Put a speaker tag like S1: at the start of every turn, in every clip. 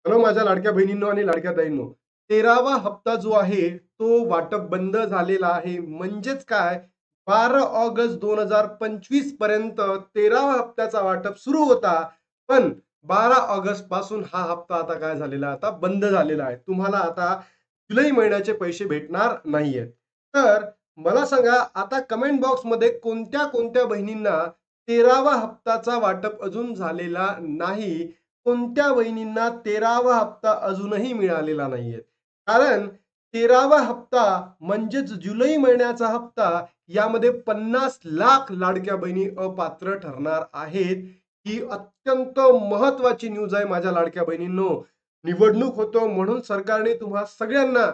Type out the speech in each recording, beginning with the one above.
S1: Hello माझ्या लाडक्या बहिणींनो आणि लाडक्या ताईंनो. 13वा हप्ता जो आहे तो वाटप बंद झालेला आहे. म्हणजेच काय, 12 ऑगस्ट 2025 पर्यंत 13वा हप्त्याचा वाटप सुरू होता. पण 12 ऑगस्ट पासून हा हप्ता आता काय झालेला आहे, आता बंद झालेला आहे. तुम्हाला आता जुलै महिन्याचे पैसे भेटणार नाहीयेत. तर मला सांगा, आता कमेंट बॉक्समध्ये कोणत्या कोणत्या बहिणींना 13वा हप्ताचा वाटप अजून झालेला नाही, कोणत्या बहिणींना 13वा हप्ता अजूनही मिळालेला नाहीये. कारण 13वा हप्ता म्हणजेच जुलै महिन्याचा हप्ता, यामध्ये 50 लाख लाडक्या बहिणी अपात्र ठरणार आहेत. ही अत्यंत महत्वाची न्यूज आहे माझ्या लाडक्या बहिणींनो. निवडणूक होतो म्हणून सरकारने तुम्हा सगळ्यांना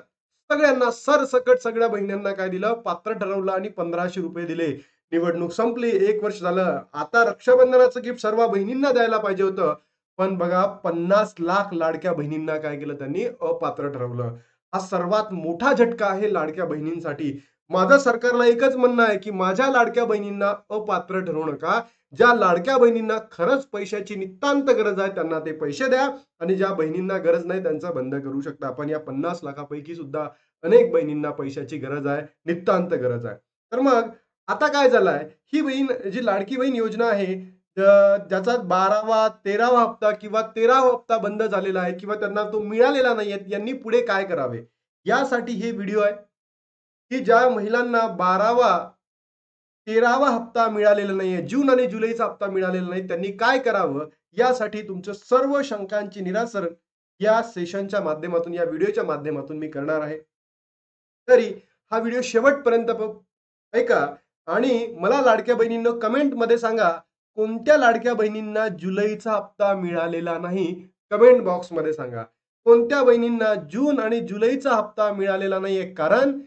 S1: सगळ्यांना सरसकट सगळ्या बहिणींना काय दिलं, पात्र ठरवलं आणि 1500 रुपये दिले. निवडणूक संपली, 1 वर्ष झालं. आता रक्षाबंधनाचं गिफ्ट सर्व बहिणींना द्यायला पाहिजे होतं. पण बघा, 50 लाख लाडक्या बहिणींना काय केलं, त्यांनी अपात्र ठरवलं. हा सर्वात मोठा झटका आहे लाडक्या बहिणींसाठी. माझं सरकारला एकच म्हणणं आहे की माझ्या लाडक्या बहिणींना अपात्र ठरवू नका. ज्या लाडक्या बहिणींना खरंच पैशाची नितांत गरज आहे त्यांना ते पैसे द्या, आणि ज्या बहिणींना गरज नाही त्यांचा बंद करू शकता. पण या 50 लाखापैकी सुद्धा अनेक बहिणींना पैशाची गरज आहे, नितांत गरज आहे. तर मग आता काय झालंय, ही बहीण जी लाडकी बहीण योजना आहे, ज्याचा 12वा 13वा हप्ता किंवा 13वा हप्ता बंद झालेला आहे किंवा त्यांना तो मिळालेला नाहीये, यांनी पुढे काय करावे, यासाठी हे व्हिडिओ आहे. की ज्या महिलांना 12वा 13वा हप्ता मिळालेला नाहीये, जून आणि जुलैचा हप्ता मिळालेला नाही, त्यांनी काय करावं, यासाठी तुमच्या सर्व शंकांची निरासरण या सेशनच्या माध्यमातून, या व्हिडिओच्या माध्यमातून मी करणार आहे. तरी हा व्हिडिओ शेवटपर्यंत ऐका. आणि मला लाडक्या बहिणींनो कमेंटमध्ये सांगा, कोणत्या लाडक्या बहिणींना जुलैचा हप्ता मिळालेला नाही. कमेंट बॉक्समध्ये सांगा कोणत्या बहिणींना जून आणि जुलैचा हप्ता मिळालेला नाहीये. कारण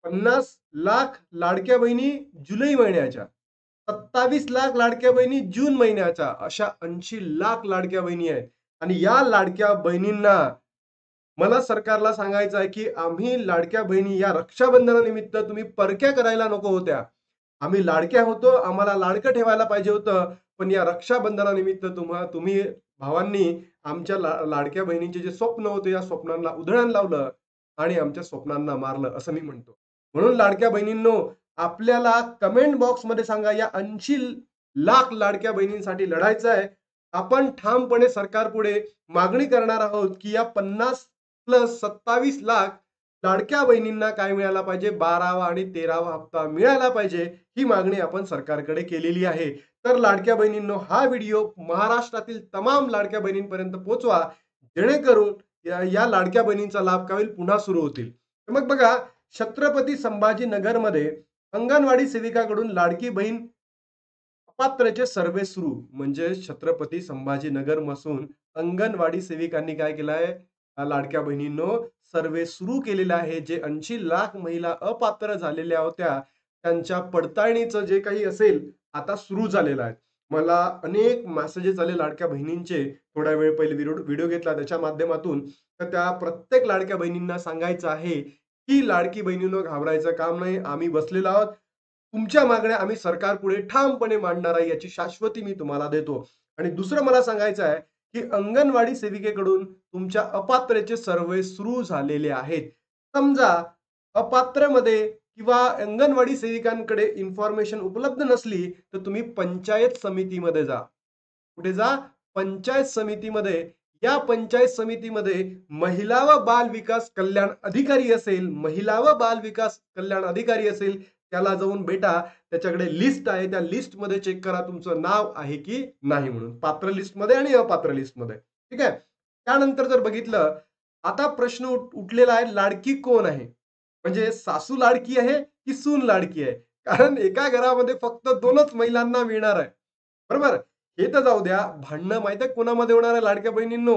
S1: 50 लाख लाडक्या बहिणी जुलै महिन्याच्या, 27 लाख लाडक्या बहिणी जून महिन्याच्या, अशा 80 लाख लाडक्या बहिणी आहेत. आणि या लाडक्या बहिणींना मला सरकारला सांगायचं आहे की आम्ही लाडक्या बहिणी या रक्षाबंधनानिमित्त तुम्ही परक्या करायला नको होत्या. आम्ही लाडक्या होतो, आम्हाला लाडकं ठेवायला पाहिजे होतं. पण या रक्षाबंधनानिमित्त तुम्ही भावांनी आमच्या लाडक्या बहिणींचे जे स्वप्न होते, या स्वप्नांना उधळण लावलं आणि आमच्या स्वप्नांना मारलं, असं मी म्हणतो. म्हणून लाडक्या बहिणींनो, आपल्याला कमेंट बॉक्समध्ये सांगा, या 80 लाख लाडक्या बहिणींसाठी लढायचं आहे. आपण ठामपणे सरकारपुढे मागणी करणार आहोत की या 50 प्लस 27 लाख लाडक्या बहिणींना काय मिळायला पाहिजे, 12वा आणि 13वा हप्ता मिळायला पाहिजे. ही मागणी आपण सरकारकडे केलेली आहे. तर लाडक्या बहिणींनो, हा व्हिडिओ महाराष्ट्रातील तमाम लाडक्या बहिणींपर्यंत पोहोचवा, जेणेकरून या लाडक्या बहिणींचा लाभ काय होईल, पुन्हा सुरू होतील. तर मग बघा, छत्रपती संभाजीनगरमध्ये अंगणवाडी सेविकाकडून लाडकी बहीण अपात्रचे सर्वे सुरू. म्हणजे छत्रपती संभाजीनगर पासून अंगणवाडी सेविकांनी काय केलंय, लाडक्या बहिणींनो, सर्वे सुरू केलेला आहे. जे 80 लाख महिला अपात्र झालेल्या होत्या, त्यांच्या पडताळणीचं जे काही असेल, आता सुरू झालेलं आहे. मला अनेक मेसेजेस आले लाडक्या बहिणींचे. थोड्या वेळ पहिले व्हिडिओ घेतला त्याच्या माध्यमातून. तर त्या प्रत्येक लाडक्या बहिणींना सांगायचं आहे की लाडकी बहिणींनो, घाबरायचं काम नाही. आम्ही बसलेलो आहोत. तुमच्या मागण्या आम्ही सरकारपुढे ठामपणे मांडणार आहे, याची शाश्वती मी तुम्हाला देतो. आणि दुसरं मला सांगायचं आहे की अंगणवाडी सेविकेकडून तुमच्या अपात्रतेचे सर्वे सुरू झालेले आहेत. समजा अपात्रमध्ये किंवा अंगणवाडी सेविकांकडे इन्फॉर्मेशन उपलब्ध नसली, तर तुम्ही पंचायत समितीमध्ये जा. कुठे जा? पंचायत समितीमध्ये. या पंचायत समितीमध्ये महिला व बाल विकास कल्याण अधिकारी असेल, महिला व बाल विकास कल्याण अधिकारी असेल, त्याला जाऊन भेटा. त्याच्याकडे लिस्ट आहे, त्या लिस्टमध्ये चेक करा तुमचं नाव आहे की नाही म्हणून, पात्र लिस्टमध्ये आणि अपात्र लिस्टमध्ये. ठीक आहे. त्यानंतर जर बघितलं, आता प्रश्न उठलेला आहे, लाडकी कोण आहे? म्हणजे सासू लाडकी आहे की सून लाडकी आहे? कारण एका घरामध्ये फक्त 2च महिलांना मिळणार आहे. बरोबर? हे तर जाऊ द्या. भांडणं माहिती आहे कोणामध्ये होणार आहे लाडक्या बहिणींनो?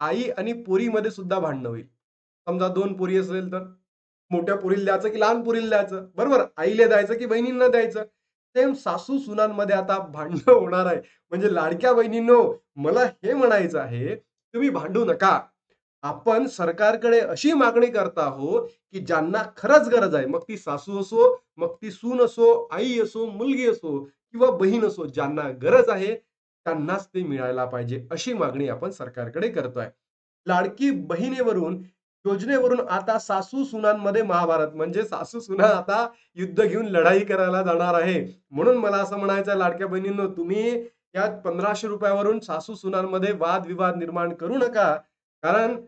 S1: आई आणि पोरीमध्ये सुद्धा भांडणं होईल. समजा 2 पोरी असेल तर मोठ्या पोरीला द्यायचं की लहान पोरीला द्यायचं? बरोबर? आईला द्यायचं की बहिणींना द्यायचं? सेम सासू सुनांमध्ये आता भांडणं होणार आहे. म्हणजे लाडक्या बहिणींनो, मला हे म्हणायचं आहे, तुम्ही भांडू नका. आपण सरकारकडे अशी मागणी करत आहोत की ज्यांना खरंच गरज आहे, मग ती सासू असो, मग ती सून असो, आई असो, मुलगी असो किंवा बहीण असो, ज्यांना गरज आहे त्यांनाच ते मिळायला पाहिजे, अशी मागणी आपण सरकारकडे करतोय. लाडकी बहिणीवरून योजनेवरून आता सासू सुनांमध्ये महाभारत, म्हणजे सासू सुना आता युद्ध घेऊन लढाई करायला जाणार आहे. म्हणून मला असं म्हणायचं आहे, लाडक्या बहिणींनो, तुम्ही या 1500 रुपयावरून सासू सुनांमध्ये वादविवाद निर्माण करू नका. कारण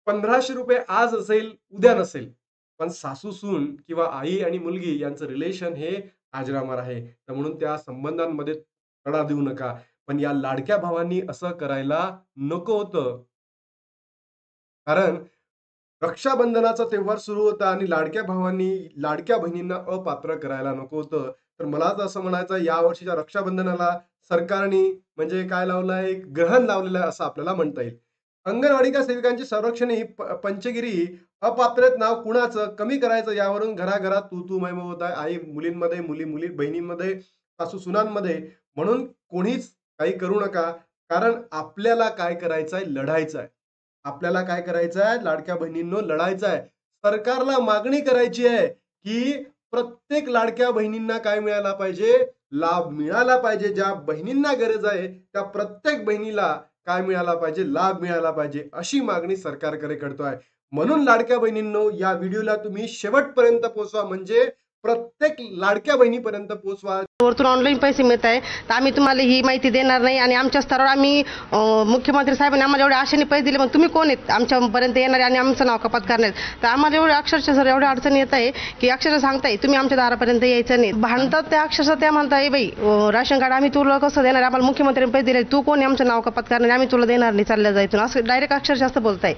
S1: 1500 रुपये आज असेल, उद्या नसेल. पण सासू-सून किंवा आई आणि मुलगी यांचं रिलेशन हे अजरामर आहे. तर म्हणून त्या संबंधांमध्ये तडा देऊ नका. पण या लाडक्या भावांनी असं करायला नको होतं. कारण रक्षाबंधनाचा त्योहार सुरू होता आणि लाडक्या भावांनी लाडक्या बहिणींना अपात्र करायला नको होतं. तर मला तर असं म्हणायचं आहे, या वर्षीच्या रक्षाबंधनाला सरकारने म्हणजे काय लावलं आहे, एक ग्रहण लावलेलं आहे असं आपल्याला म्हणता येईल. अंगणवाडी सेविकांची संरक्षण ही पंचगिरी अपात्रत नाव कुणाचं कमी करायचं यावरून घराघरात तू मै मै होत आहे. आई मुलींमध्ये, मुली बहिणींमध्ये, सासू सुनांमध्ये. म्हणून कोणीच काही करू नका. कारण आपल्याला काय करायचं आहे, लढायचं आहे. आपल्याला काय करायचं आहे, लाडक्या बहिणींनो, लढायचं आहे. सरकारला मागणी करायची आहे, की प्रत्येक लाडक्या बहिणींना काय मिळाला पाहिजे, लाभ मिळाला पाहिजे. ज्या बहिणींना गरज आहे त्या प्रत्येक बहिणीला काय मिळाला पाहिजे, लाभ मिळाला पाहिजे, अशी मागणी सरकारकडे करतोय. म्हणून लाडक्या बहिणींनो, या व्हिडिओला तुम्ही शेवटपर्यंत पोहोचवा, म्हणजे प्रत्येक लाडक्या बहिणीपर्यंत पोहोचवा.
S2: वरतून ऑनलाईन पैसे मिळत आहे, तर आम्ही तुम्हाला ही माहिती देणार नाही. आणि आमच्या स्तरावर आम्ही मुख्यमंत्री साहेबांनी आम्हाला एवढ्या आशेने पैसे दिले, मग तुम्ही कोण आहेत आमच्यापर्यंत येणारे आणि आमचं नाव कपात करणार? तर आम्हाला एवढं अक्षरशः सर एवढ्या अडचणी येत आहे की अक्षरशः सांगताय तुम्ही आमच्या दारापर्यंत यायचं नाही. भांडतात त्या अक्षरशः, त्या म्हणताय बाई राशन कार्ड आम्ही तुला कसं देणार, आम्हाला मुख्यमंत्र्यांनी पैसे दिले, तू कोण आहे आमचं नाव कपात करणार, आम्ही तुला देणार नाही, चालल्या जायचं, असं डायरेक्ट अक्षरशः असं बोलताय.